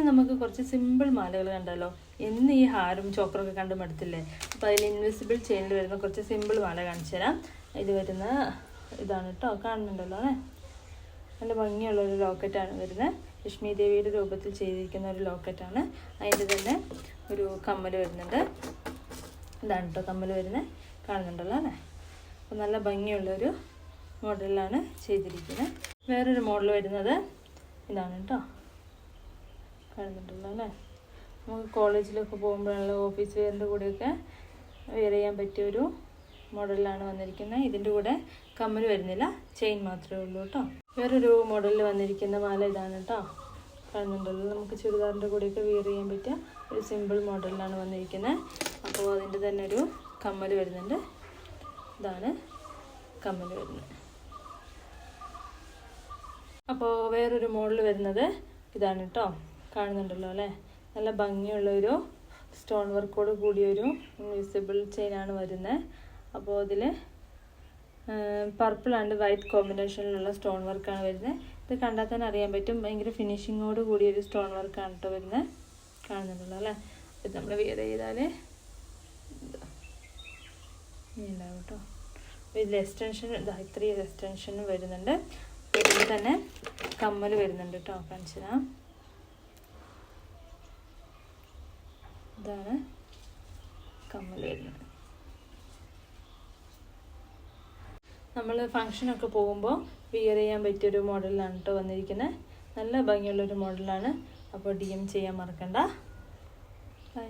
നമുക്ക് കുറച്ച് സിമ്പിൾ മാലകൾ കണ്ടല്ലോ. എന്ന് ഈ ഹാരും ചോക്കറൊക്കെ കണ്ട് മടുത്തില്ലേ? അപ്പോൾ അതിൽ ഇൻവിസിബിൾ ചെയിനിൽ വരുന്ന കുറച്ച് സിമ്പിൾ മാല കാണിച്ചു തരാം. ഇത് വരുന്ന ഇതാണ് കേട്ടോ, കാണുന്നുണ്ടല്ലോ. നല്ല ഭംഗിയുള്ളൊരു ലോക്കറ്റാണ് വരുന്നത്. ലക്ഷ്മി ദേവിയുടെ രൂപത്തിൽ ചെയ്തിരിക്കുന്ന ഒരു ലോക്കറ്റാണ്. അതിൻ്റെ തന്നെ ഒരു കമ്മൽ വരുന്നുണ്ട്. ഇതാണ് കേട്ടോ കമ്മൽ വരുന്നത്, കാണുന്നുണ്ടല്ലോ അല്ലേ? അപ്പോൾ നല്ല ഭംഗിയുള്ളൊരു മോഡലിലാണ് ചെയ്തിരിക്കുന്നത്. വേറൊരു മോഡൽ വരുന്നത് ഇതാണ് കേട്ടോ, കാണുന്നുണ്ടല്ലോ അല്ലേ? നമുക്ക് കോളേജിലൊക്കെ പോകുമ്പോഴുള്ള ഓഫീസ് വെയറിൻ്റെ കൂടെയൊക്കെ വെയർ ചെയ്യാൻ പറ്റിയൊരു മോഡലിലാണ് വന്നിരിക്കുന്നത്. ഇതിൻ്റെ കൂടെ കമ്മൽ വരുന്നില്ല, ചെയിൻ മാത്രമേ ഉള്ളൂ കേട്ടോ. വേറൊരു മോഡലിൽ വന്നിരിക്കുന്ന മാല ഇതാണ് കേട്ടോ, കാണുന്നുണ്ടല്ലോ. നമുക്ക് ചുരിദാറിൻ്റെ കൂടെയൊക്കെ വെയർ ചെയ്യാൻ പറ്റിയ ഒരു സിമ്പിൾ മോഡലിലാണ് വന്നിരിക്കുന്നത്. അപ്പോൾ അതിൻ്റെ തന്നെ ഒരു കമ്മൽ വരുന്നുണ്ട്. ഇതാണ് കമ്മൽ വരുന്നത്. അപ്പോൾ വേറൊരു മോഡൽ വരുന്നത് ഇതാണ് കേട്ടോ, കാണുന്നുണ്ടല്ലോ അല്ലേ? നല്ല ഭംഗിയുള്ളൊരു സ്റ്റോൺ വർക്കോട് കൂടിയൊരു ഇൻവിസിബിൾ ചെയിനാണ് വരുന്നത്. അപ്പോൾ ഇതിൽ പർപ്പിൾ ആൻഡ് വൈറ്റ് കോമ്പിനേഷനിലുള്ള സ്റ്റോൺ വർക്കാണ് വരുന്നത്. ഇത് കണ്ടാൽ തന്നെ അറിയാൻ പറ്റും, ഭയങ്കര ഫിനിഷിങ്ങോട് കൂടിയൊരു സ്റ്റോൺ വർക്കാണ് കേട്ടോ വരുന്നത്. കാണുന്നുണ്ടല്ലോ അല്ലേ? ഇത് നമ്മൾ വെയർ ചെയ്താൽ ഉണ്ടാവും കേട്ടോ. ഇതിൽ എക്സ്റ്റൻഷൻ ഇത്രയും എക്സ്റ്റൻഷനും വരുന്നുണ്ട്. ഇതിൽ തന്നെ കമ്മൽ വരുന്നുണ്ട് കേട്ടോ, കാണിച്ചു തരാം. ഇതാണ് കമ്മൽ വരുന്നത്. നമ്മൾ ഫങ്ഷനൊക്കെ പോകുമ്പോൾ വിയർ ചെയ്യാൻ പറ്റിയൊരു മോഡലിലാണ് കേട്ടോ വന്നിരിക്കുന്നത്. നല്ല ഭംഗിയുള്ളൊരു മോഡലാണ്. അപ്പോൾ DM ചെയ്യാൻ മറക്കണ്ട. ബൈ.